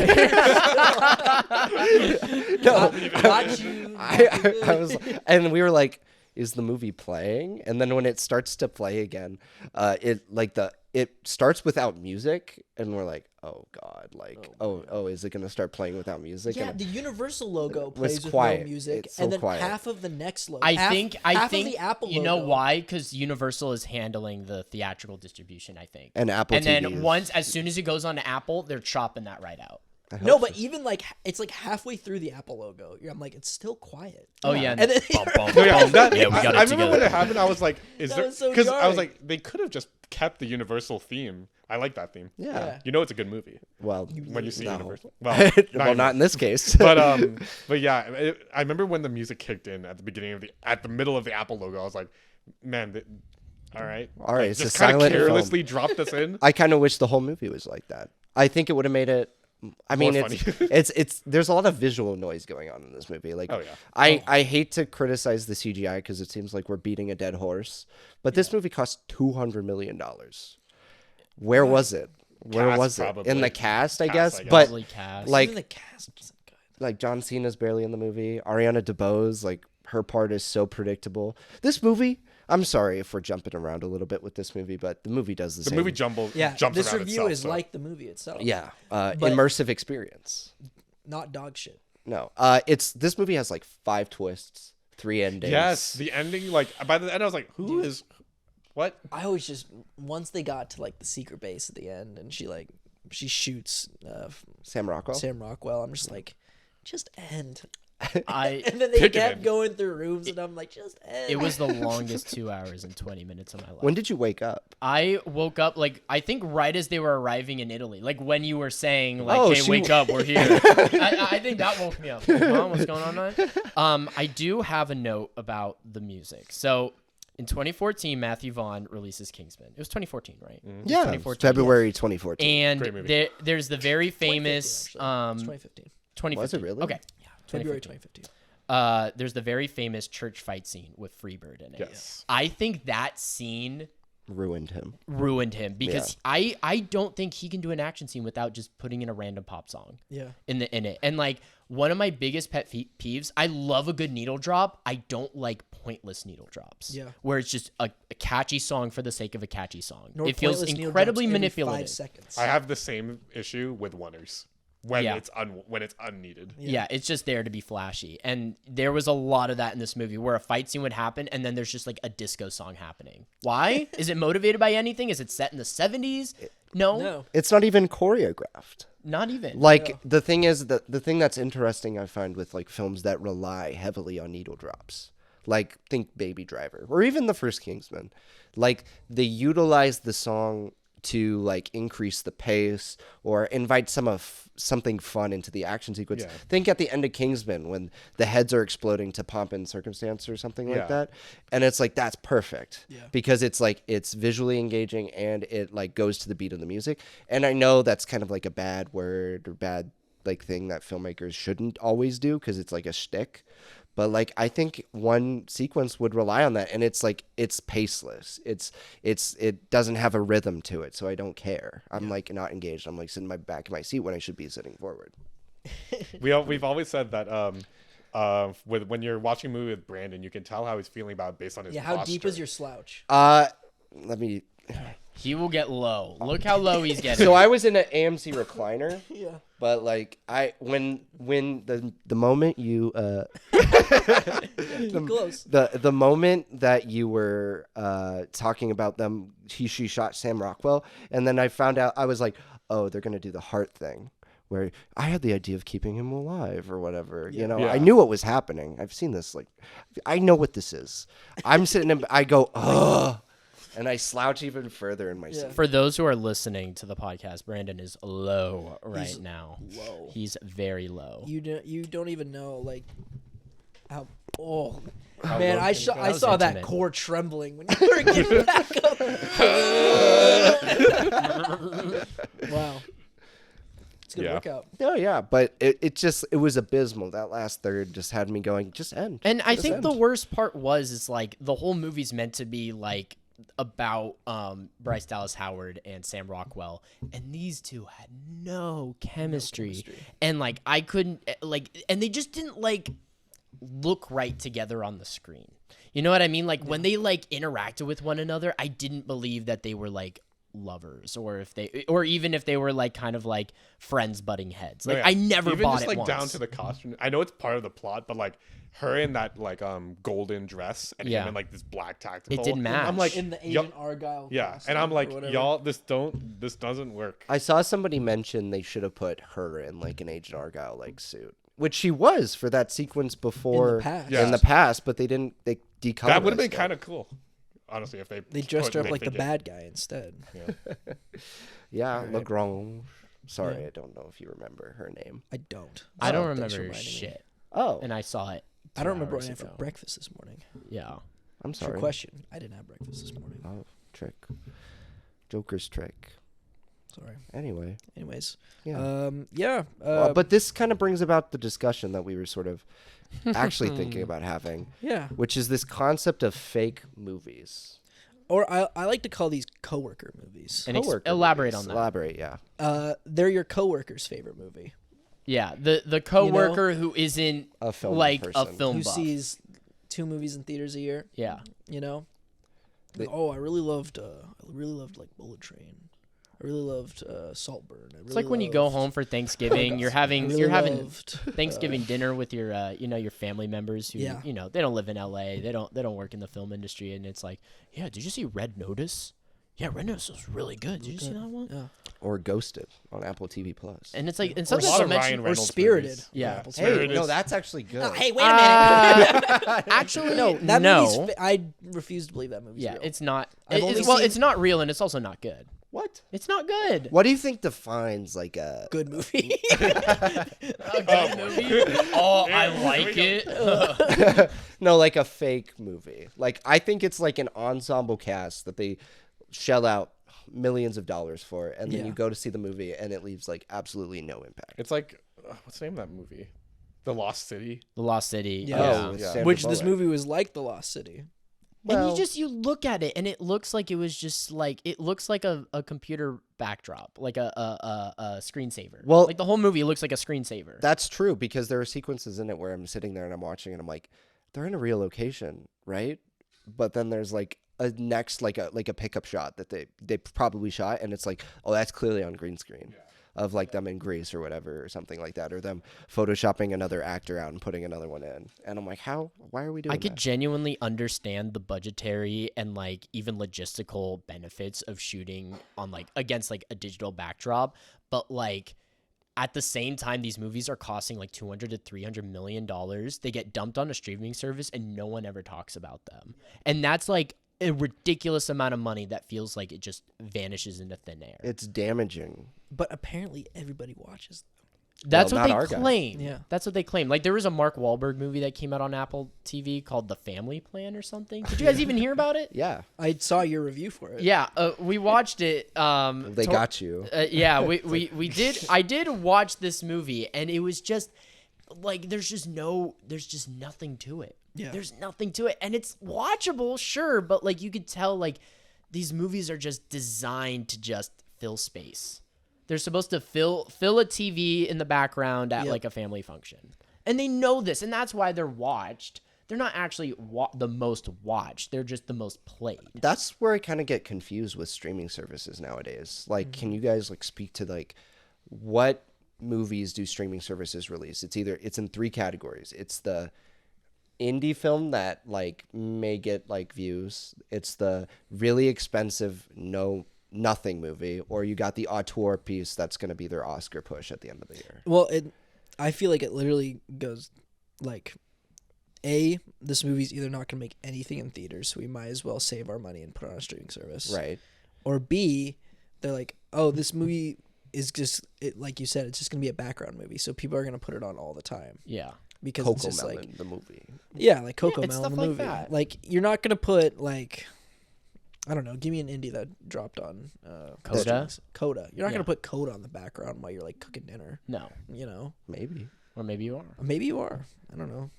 no, got you. I was, and we were like, is the movie playing? And then when it starts to play again, it starts without music, and we're like, oh god, like oh, is it gonna start playing without music? Yeah, And the Universal logo plays with quiet. no music, It's so and then quiet. half of the next logo. I half think of the Apple you know logo. why? Because Universal is handling the theatrical distribution, I think. And Apple And TV then is- as soon as it goes on to Apple, they're chopping that right out. No, but even like it's like halfway through the Apple logo. I'm like, it's still quiet. Oh yeah, And then bum, bum, No, yeah, bum. that- Yeah, we got it I remember together. when it happened. I was like, "Is That there?" was so Because I was jarring. like, they could have just kept the Universal theme. I like that theme. yeah. You know, it's a good movie Well, when you see no. Universal. Well, well, not in this case. but yeah, I remember when the music kicked in at the beginning of at the middle of the Apple logo. I was like, man, all right, All right, it's just a kind of silent carelessly drop this in. I kind of wish the whole movie was like that. I think it would have made it I mean, More it's funny. it's there's a lot of visual noise going on in this movie. Like, Oh, yeah. I hate to criticize the CGI because it seems like we're beating a dead horse, but this movie cost $200 million. Where was it? Where Cast, was it? probably. In the cast, I Cast, guess. I guess. But Probably cast. like Even the cast wasn't good. like John Cena's barely in the movie. Ariana DeBose, like her part is so predictable. This movie, I'm sorry if we're jumping around a little bit with this movie, but the movie does the The same. movie jumps This around review itself, is so. like the movie itself. Yeah, immersive experience. Not dog shit. No, this movie has like 5 twists, 3 endings. Yes, the ending. Like by the end, I was like, "Who is what?" I always just once they got to like the secret base at the end, and she shoots Sam Rockwell. Sam Rockwell. I'm just like, just end. I And then they Pick it kept in. going through rooms, and I'm like, just end. it was the longest 2 hours and 20 minutes of my life. When did you wake up? I woke up like I think right as they were arriving in Italy, like when you were saying like, Oh, "Hey, she- wake up, we're here." I think that woke me up. Like, Mom, what's going on, man? I do have a note about the music. So in 2014, Matthew Vaughn releases Kingsman. It was 2014, right? It was Yeah, 2014. February 2014. And Great movie. there's the very 2015, famous actually. It's 2015. 2015. Was it really? Okay. Yeah, February 2015. There's the very famous church fight scene with Freebird in it. Yes. I think that scene Ruined him. ruined him because I don't think he can do an action scene without just putting in a random pop song Yeah. in it. And like one of my biggest pet peeves, I love a good needle drop. I don't like pointless needle drops. Yeah. Where it's just a catchy song for the sake of a catchy song. Nor It feels pointless needle incredibly drops every manipulative. 5 seconds. I have the same issue with Oneers when Yeah. it's unneeded. Yeah, it's just there to be flashy. And there was a lot of that in this movie where a fight scene would happen and then there's just like a disco song happening. Why? Is it motivated by anything? Is it set in the 70s? No, No. It's not even choreographed. not even. Like the thing is that the thing that's interesting I find with like films that rely heavily on needle drops, like think Baby Driver or even the first Kingsman, like they utilize the song to like increase the pace or invite something fun into the action sequence. Yeah. Think at the end of Kingsman when the heads are exploding to Pomp and Circumstance or something like Yeah. that, and it's like that's perfect Yeah. because it's like it's visually engaging and it like goes to the beat of the music. And I know that's kind of like a bad word or bad like thing that filmmakers shouldn't always do because it's like a shtick. But like I think one sequence would rely on that, and it's like it's paceless. It doesn't have a rhythm to it, so I don't care. I'm like not engaged. I'm like sitting back in my seat when I should be sitting forward. We've always said that when you're watching a movie with Brandon, you can tell how he's feeling about it based on his Yeah, how posture. deep is your slouch? Let me. He will get low. Look how low he's getting. So I was in an AMC recliner, Yeah. but like when the moment you Keep close. the moment that you were talking about them, she shot Sam Rockwell, and then I found out I was like, oh, they're gonna do the heart thing, where I had the idea of keeping him alive or whatever. You know, Yeah. I knew what was happening. I've seen this. Like, I know what this is. I'm sitting and I go, ugh, and I slouch even further in my seat. For those who are listening to the podcast, Brandon is low right He's now. low. He's very low. You don't even know like how. Oh How man, low I can you go? That was saw that intimate. core trembling when you were getting back up. Wow, it's a good Yeah. workout. Oh yeah, but it was abysmal. That last third just had me going, just end. And I Just think end. the worst part is like the whole movie's meant to be like about Bryce Dallas Howard and Sam Rockwell, and these two had no chemistry. And like I couldn't like, and they just didn't like look right together on the screen. You know what I mean? Like when they like interacted with one another, I didn't believe that they were like lovers or even if they were like kind of like friends butting heads. Like Yeah. I never even bought just it like once. down to the costume. I know it's part of the plot, but like her in that like golden dress and Yeah. him in like this black tactical. It didn't match. I'm like In the y'all- Agent Argylle. yeah, costume and I'm like or whatever. y'all, this doesn't work. I saw somebody mention they should have put her in like an Agent Argylle like suit, which she was for that sequence before past. Yeah. in the past, but they didn't. They decolorized. That would have been it. kind of cool, honestly, if They dressed her up put- like the they- bad guy instead. Yeah, Lagrange. Sorry, Yeah. I don't know if you remember her name. I don't. I don't Oh, thanks for remember reminding me. shit. Oh, And I saw it. I don't 2 remember what I hours had for ago. breakfast this morning. Yeah. I'm True sorry. question. I didn't have breakfast this morning. Oh, trick. Joker's trick. Sorry. Anyway, Anyways. yeah. Yeah. But this kind of brings about the discussion that we were sort of actually thinking about having, yeah. which is this concept of fake movies. Or I like to call these coworker movies. And Coworker elaborate movies. on that. Elaborate, yeah. They're your coworker's favorite movie. Yeah, the coworker who isn't A film like a person. film Who buff. sees 2 movies in theaters a year? Yeah. You know. They- I really loved like Bullet Train. I really loved Saltburn. It's like when you go home for Thanksgiving, you're having loved, Thanksgiving dinner with your your family members who Yeah. they don't live in LA. They don't work in the film industry, and it's like, yeah, did you see Red Notice? Yeah, Red Notice was really good. Did you see that one? Yeah. Or Ghosted on Apple TV Plus. And it's like, and A something lot to of mention. Ryan Or Reynolds Spirited. movies. Yeah. Apple Hey, Spirited no, is- that's actually good. Hey, wait a minute. Actually, No, that movie's. I refuse to believe that movie's yeah, real. it's not. I've only Well, seen- it's not real, and it's also not good. What? It's not good. What do you think defines like a good movie. A good movie? Oh, I like it. no, like a fake movie? Like I think it's like an ensemble cast that they shell out millions of dollars for, and then Yeah. you go to see the movie and it leaves like absolutely no impact. It's like what's the name of that movie? The Lost City. The Lost City. Yeah. Yeah. with Yeah. Sandra Which this Bullock. movie was like The Lost City. And Well- you look at it, and it looks like it was just like it looks like a computer backdrop, like a screensaver. Well- like the whole movie looks like a screensaver. That's true because there are sequences in it where I'm sitting there and I'm watching and I'm like, they're in a real location, right? But then there's like a next like a pickup shot that they probably shot and it's like, oh, that's clearly on green screen. Of like them in Greece or whatever or something like that, or them photoshopping another actor out and putting another one in. And I'm like, why are we doing I could that? genuinely understand the budgetary and like even logistical benefits of shooting on like against like a digital backdrop, but like at the same time these movies are costing like $200 to $300 million. They get dumped on a streaming service and no one ever talks about them. And that's like a ridiculous amount of money that feels like it just vanishes into thin air. It's damaging. But apparently everybody watches them. That's Well, what not our they guy. claim. Yeah. That's what they claim. Like there was a Mark Wahlberg movie that came out on Apple TV called The Family Plan or something. Did you guys even hear about it? Yeah, I saw your review for it. Yeah, we watched it. they got you. Yeah, we did. I did watch this movie, and it was just like there's just nothing to it. Yeah. There's nothing to it, and it's watchable, sure, but like you could tell, like these movies are just designed to just fill space. They're supposed to fill a TV in the background at Yep. like a family function, and they know this, and that's why they're watched. They're not actually the most watched. They're just the most played. That's where I kind of get confused with streaming services nowadays. Like, can you guys like speak to like what movies do streaming services release? It's in 3 categories. It's the indie film that like may get like views. It's the really expensive nothing movie, or you got the auteur piece that's going to be their Oscar push at the end of the year. Well, I feel like it literally goes like, this movie's either not going to make anything in theaters, so we might as well save our money and put it on a streaming service. Right. Or B, they're like, oh, this movie is just, like you said, it's just going to be a background movie, so people are going to put it on all the time. Yeah. Because it's Coco just Melon, like, the movie. yeah, like Coco it's Melon, stuff the like movie. that. Like, you're not going to put, like, I don't know, give me an indie that dropped on Coda? streamings. Coda. You're not Yeah. going to put Coda on the background while you're, like, cooking dinner, No. you know? Maybe. Or maybe you are. Maybe you are. I don't know.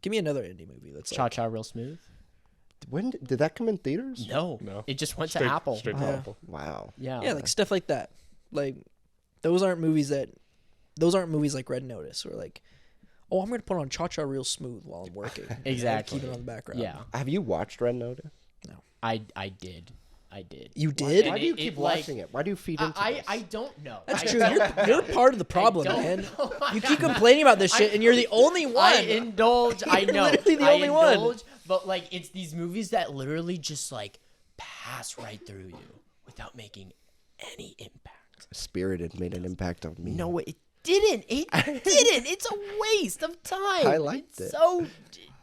Give me another indie movie that's Cha like, Cha Real Smooth? When did that come in theaters? No. No. It just went Straight, to Apple. Straight to Yeah. Apple. Wow. Yeah. yeah, like stuff like that. Like, those aren't movies like Red Notice or like, oh, I'm going to put on Cha Cha Real Smooth while I'm working. Exactly. Keep it on the background. Yeah. Have you watched Red Notice? I did. You did? Why do you it- keep like- watching it? Why do you feed into this? I don't know. That's I true. don't You're part of the problem, don't man. know. You keep complaining about this shit, and you're the only one. I indulge. I You're know. literally the I only one. indulge, but like it's these movies that literally just like pass right through you without making any impact. Spirited made an impact on me. No, it didn't. It didn't. It's a waste of time. I liked It's it. So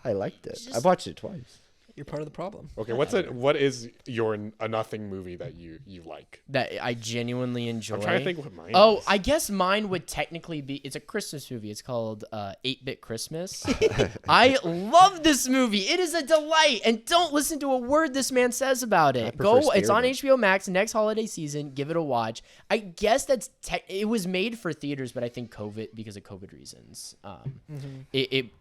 I liked it. I Just- watched it twice. You're part of the problem. Okay, what is a nothing movie that you like? That I genuinely enjoy. I'm trying to think what mine Oh, is. I guess mine would technically be. It's a Christmas movie. It's called 8-Bit Christmas. I love this movie. It is a delight, and don't listen to a word this man says about it. prefer It's on Spirited. HBO Max next holiday season. Give it a watch. I guess it was made for theaters, but I think because of COVID reasons.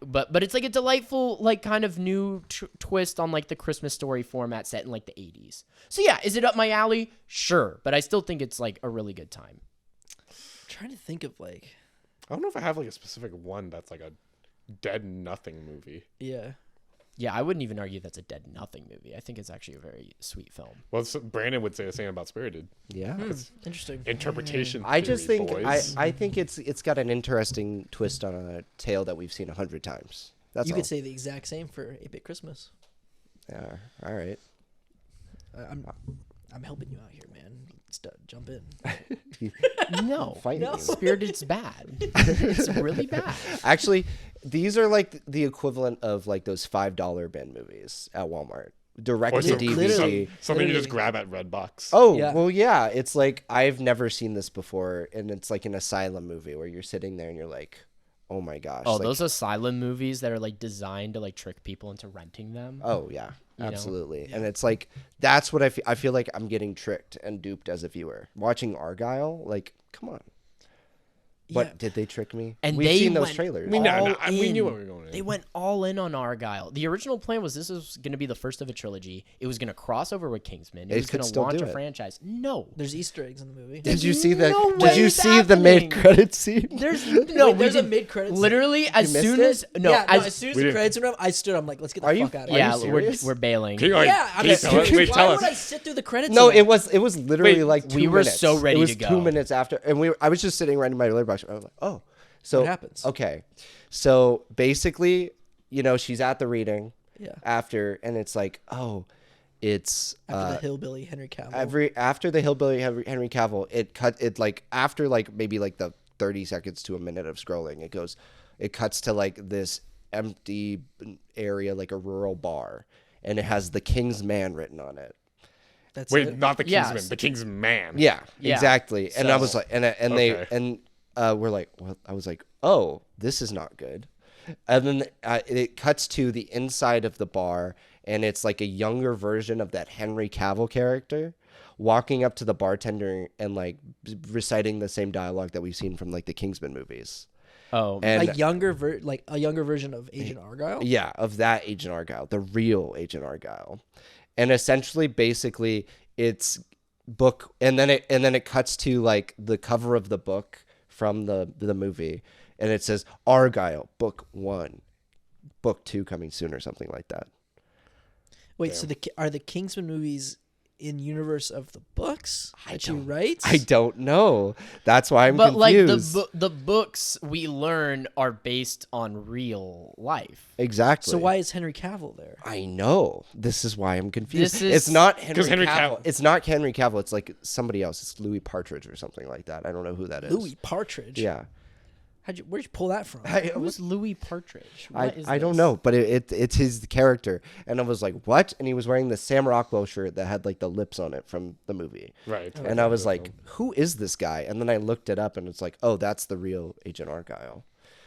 But it's like a delightful, like kind of new twist on like the Christmas story format set in like the 80s. So yeah, is it up my alley? Sure, but I still think it's like a really good time. I'm trying to think of like, I don't know if I have like a specific one that's like a dead nothing movie. yeah. Yeah, I wouldn't even argue that's a dead nothing movie. I think it's actually a very sweet film. Well, Brandon would say the same about Spirited. Yeah. Interesting. Interpretation. I just theory, think boys. I think it's got an interesting twist on a tale that we've seen 100 times. That's You all. could say the exact same for 8-Bit Christmas. Yeah. All right. I'm helping you out here, man. Jump in. No, Fight me. Spirited's bad. It's really bad. Actually, these are like the equivalent of like those $5 bin movies at Walmart. Direct Or to something, DVD. literally. something you just grab at Redbox. Oh, Yeah. well, yeah. It's like I've never seen this before, and it's like an asylum movie where you're sitting there and you're like, "Oh my gosh!" Oh, like, those asylum movies that are like designed to like trick people into renting them. Oh yeah, You know? absolutely. And it's like that's what I feel like I'm getting tricked and duped as a viewer watching Argylle. Like, come on. What Yeah. did they trick me? And We've they seen those went trailers. We know- all we knew in. what we were going in. They went all in on Argyle. The original plan was this was going to be the first of a trilogy. It was going to cross over with Kingsman. It They was could going to still launch do a it. franchise. No. There's Easter eggs in the movie. Did you see the? no Did way you it's see the happening. mid-credit scene? There's Wait, we there's a did- mid-credits. Literally, as missed soon it? as no, Yeah, as soon as We the didn't- credits went up, I stood. I'm like, let's get the Are you- fuck out of are here. yeah, you we're serious? we're bailing. Can you, like, Yeah, can you tell us? Wait, why tell would I us. sit through the credits? No, of it was literally Wait, like 2 we were minutes. so ready It was to go. 2 minutes after, and I was just sitting right in my letterbox. I was like, oh, so What happens? Okay, so basically, she's at the reading. Yeah. After, and it's like, oh, it's After the hillbilly Henry Cavill. after the hillbilly Henry Cavill, it like after like maybe like the 30 seconds to a minute of scrolling, it cuts to like this empty area, like a rural bar, and it has the King's Man written on it. That's Wait, it. not the Yeah. Kingsman, the King's Man. Yeah, Yeah. exactly. And I So- was like, and Okay. we're like, well, I was like, oh, this is not good. And then it cuts to the inside of the bar, and it's like a younger version of that Henry Cavill character walking up to the bartender and like reciting the same dialogue that we've seen from like the Kingsman movies. Oh, And a younger version of Agent Argylle. yeah, of that Agent Argylle, the real Agent Argylle. And essentially, basically, it's book, and then it cuts to like the cover of the book from the movie, and it says Argylle, Book 1, Book 2 coming soon, or something like that. Wait, so are the Kingsman movies in universe of the books that she writes? I don't know. That's why I'm but like confused. the books we learn are based on real life. Exactly. So why is Henry Cavill there? I know. This is why I'm confused. This is- It's not Henry 'Cause Henry Cavill. Cavill- It's not Henry Cavill. It's like somebody else. It's Louis Partridge or something like that. I don't know who that is. Louis Partridge. Yeah. Where'd you pull that from? Who's Louis Partridge? What is I don't this? know, but it's his character, and I was like, what? And he was wearing the Sam Rockwell shirt that had like the lips on it from the movie, Right. and I was like, who is this guy? And then I looked it up, and it's like, oh, that's the real Agent Argylle.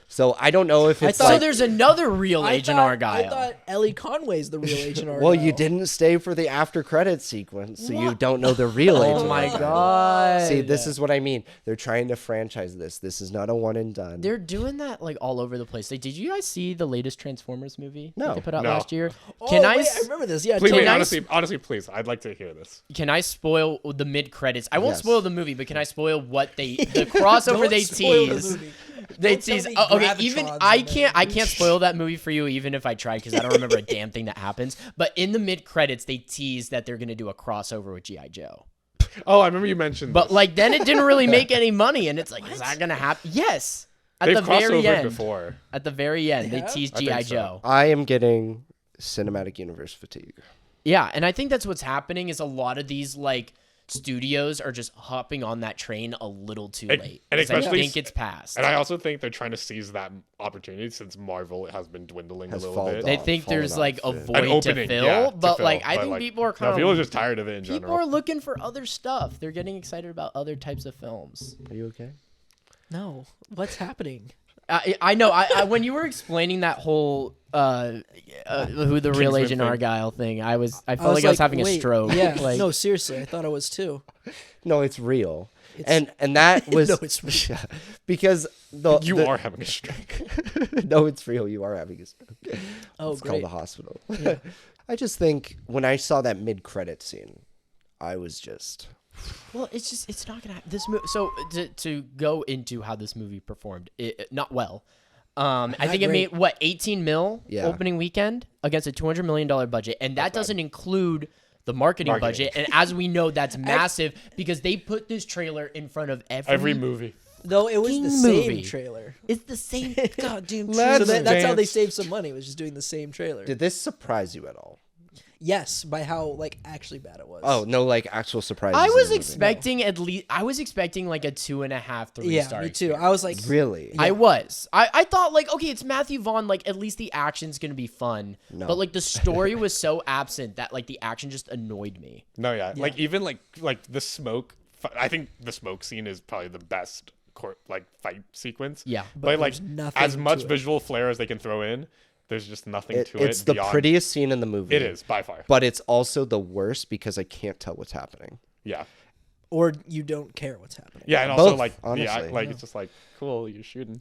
So I don't know if it's So like, there's another real Agent Argylle. I thought Ellie Conway's the real Agent Argylle. well, you didn't stay for the after credits sequence, so you don't know the real Agent. Oh my Argylle. god! See, this is what I mean. They're trying to franchise this. This is not a one and done. They're doing that like all over the place. Like, did you guys see the latest Transformers movie No. that they put out No. last year? Oh, Can wait, I I remember this. Yeah. Please, tell wait, me. honestly, please. I'd like to hear this. can I spoil the mid credits? I won't Yes. spoil the movie, but can I spoil what the crossover Don't they spoil the tease? movie. They Don't tell tease. me Oh, okay, even Gravitron's I in can't spoil that movie for you, even if I tried, because I don't remember a damn thing that happens. But in the mid credits, they tease that they're gonna do a crossover with GI Joe. Oh, I remember you mentioned. But this. like then it didn't really make any money, and it's like, is that gonna happen? Yes. At They've the very crossovered end. before. At the very end, they have? tease I think GI so. Joe. I am getting cinematic universe fatigue. Yeah, and I think that's what's happening is a lot of these like studios are just hopping on that train a little too late. and 'Cause I especially- think it's past. And I also think they're trying to seize that opportunity since Marvel has been dwindling Has a little fallen bit. They off, think fallen there's like a off, yeah. void An opening, to fill, yeah, to but fill, like I but, think like, people are no, kind people are of just tired of it in people general. are looking for other stuff. They're getting excited about other types of films. Are you okay? No, what's happening? I know. I when you were explaining that whole who the real Kingsman Agent thing. Argyle thing, I felt I like I was having a wait, stroke. Yeah, like, no, seriously, I thought I was too. No, it's real. It's- And that was No, it's real. because the are having a stroke. no, it's real. You are having a stroke. Oh, It's great. called the hospital. I just think when I saw that mid-credit scene, I was just well, it's not gonna this movie. So to go into how this movie performed, not well. I think it great. made what 18 mil Yeah. opening weekend against a $200 million budget, and that doesn't include the marketing budget. And as we know, that's massive because they put this trailer in front of Every movie. Though it was the fucking same movie. trailer. It's the same goddamn Let's trailer. So that's how they dance. saved some money, was just doing the same trailer. Did this surprise you at all? Yes, by how like actually bad it was. Oh, no, like actual surprises. I in was the movie. expecting at least. I was expecting like a 2.5, 3 yeah, star. me too. I was like, Really? I was. I thought like, okay, it's Matthew Vaughn. Like at least the action's gonna be fun. No. But like the story was so absent that like the action just annoyed me. No, yeah. Like even like the smoke. I think the smoke scene is probably the best fight sequence. Yeah. But like there's nothing as much to it. visual flair as they can throw in, there's just nothing to it. It's the beyond- prettiest scene in the movie. It is by far. But it's also the worst because I can't tell what's happening. Yeah. or you don't care what's happening. Yeah, and also Both, like honestly. it's just like cool. You're shooting.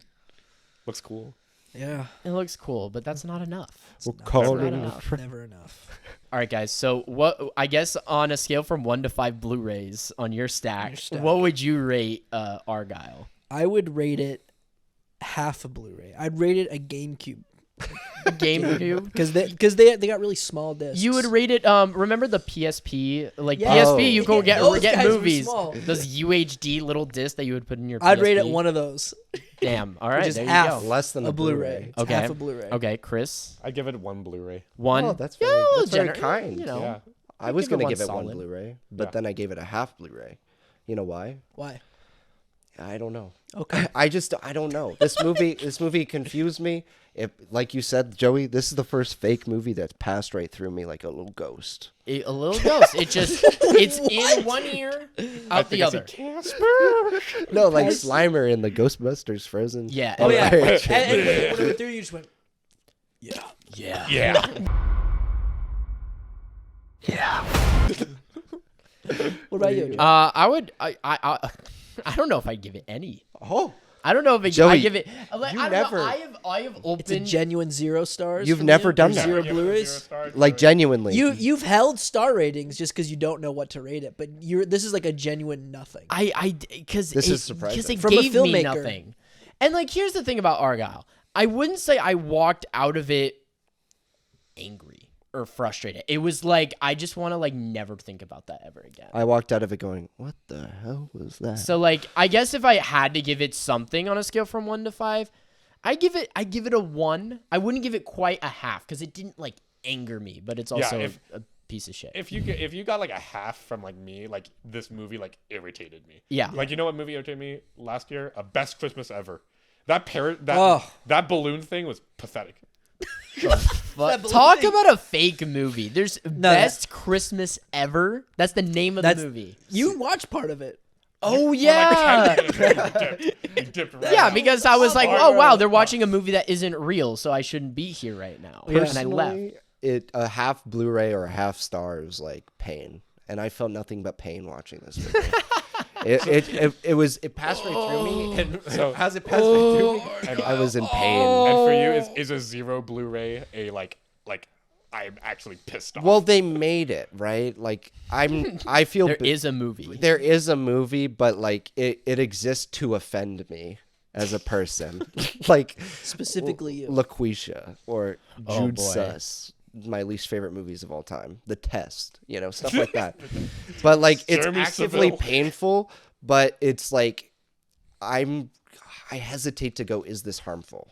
Looks cool. Yeah, It looks cool, but that's not enough. We're Not calling enough. never enough. All right, guys. So what? I guess on a scale from 1 to 5 Blu-rays on your stack, stack. what would you rate Argyle? I would rate it half a Blu-ray. I'd rate it a GameCube GameCube. because they got really small discs. You would rate it. Remember the PSP? Like Yeah. Oh. PSP, you go Yeah, those get guys were movies. small. Those UHD little discs that you would put in your. I'd PSP. rate it one of those. Damn. All right. is There half you go. Less than a a Blu-ray. It's Okay. half a Blu-ray. Okay, Chris. I give it 1 Blu-ray. One. Oh, that's Yeah, very, a little that's very gener- kind. You know. Yeah. I was give it going to one give it one solid. Blu-ray, but Yeah. then I gave it a half Blu-ray. You know why? Why? I don't know. Okay. I don't know. This movie confused me. Like you said, Joey, this is the first fake movie that's passed right through me like a little ghost. A little ghost. It's in one ear, out the other. No, like Slimer in the Ghostbusters Frozen. Yeah. Oh yeah. and- and when it went through, you just went. Yeah. Yeah. What about you? Joe? I would. I don't know if I'd give it any. Oh, I don't know if I Joey, give it. Like, you I don't never- know. I have opened. It's a genuine 0 stars. You've from never you? done Or that. Zero Yeah, Blu-rays. like genuinely. You've held star ratings just because you don't know what to rate it, but this is like a genuine nothing. Because This is surprising. Because it From a gave me filmmaker. nothing. And like, here's the thing about Argyle. I wouldn't say I walked out of it angry or frustrated. It was like I just want to like never think about that ever again. I walked out of it going, "What the hell was that?" So like, I guess if I had to give it something on a scale from 1 to 5, I give it a 1. I wouldn't give it quite a half because it didn't like anger me, but it's also a piece of shit. If you got like a half from like me, like this movie like irritated me. Yeah. Like you know what movie irritated me last year? A Best Christmas Ever. That parrot that balloon thing was pathetic. But talk about a fake movie. There's Best Christmas Ever. That's the name of the movie. You watched part of it. Oh yeah. You dipped right Yeah, out. because I was like, oh wow, they're watching a movie that isn't real, so I shouldn't be here right now. And I left. Personally, a half Blu-ray or a half star is like pain, and I felt nothing but pain watching this movie. It passed right through me, and So- as it passed right through me, I was in pain. And for you, is a 0 Blu-ray a like I'm actually pissed off? Well, they made it right. Like I feel There is a movie. there is a movie, but like it exists to offend me as a person, like Specifically you. LaQuisha or Oh, Jude boy. Suss, my least favorite movies of all time. The Test, stuff like that. But like it's Jeremy actively Seville. painful, but it's like I hesitate to go, is this harmful?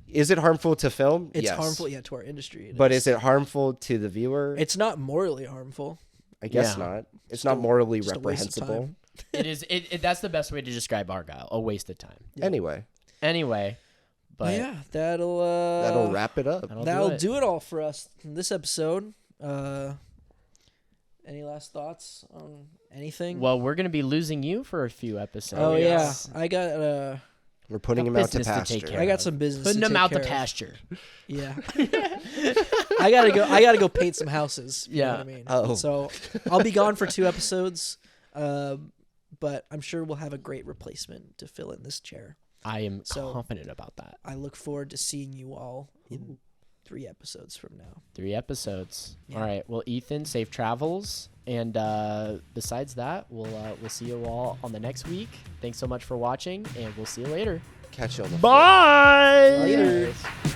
Is it harmful to film? It's Yes. harmful, to our industry. But is it harmful to the viewer? It's not morally harmful. I guess Yeah. not. It's not morally just a waste of reprehensible. time. It is. That's the best way to describe Argylle. A waste of time. Anyway, Anyway, but Yeah, that'll wrap it up. that'll do it all for us in this episode. Any last thoughts on anything? Well, we're gonna be losing you for a few episodes. oh yes. yeah, I got We're putting Got him out to business to take pasture. care I got some business. Putting to them take out to care of. pasture. Yeah. I gotta go paint some houses. You know Yeah. what I mean? Oh. So I'll be gone for 2 episodes, but I'm sure we'll have a great replacement to fill in this chair. I am So- confident about that. I look forward to seeing you all in 3 episodes from now. 3 episodes. Yeah. All right. Well, Ethan, safe travels. And besides that, we'll see you all on the next week. Thanks so much for watching, and we'll see you later. Catch you on the Bye. Later. Guys.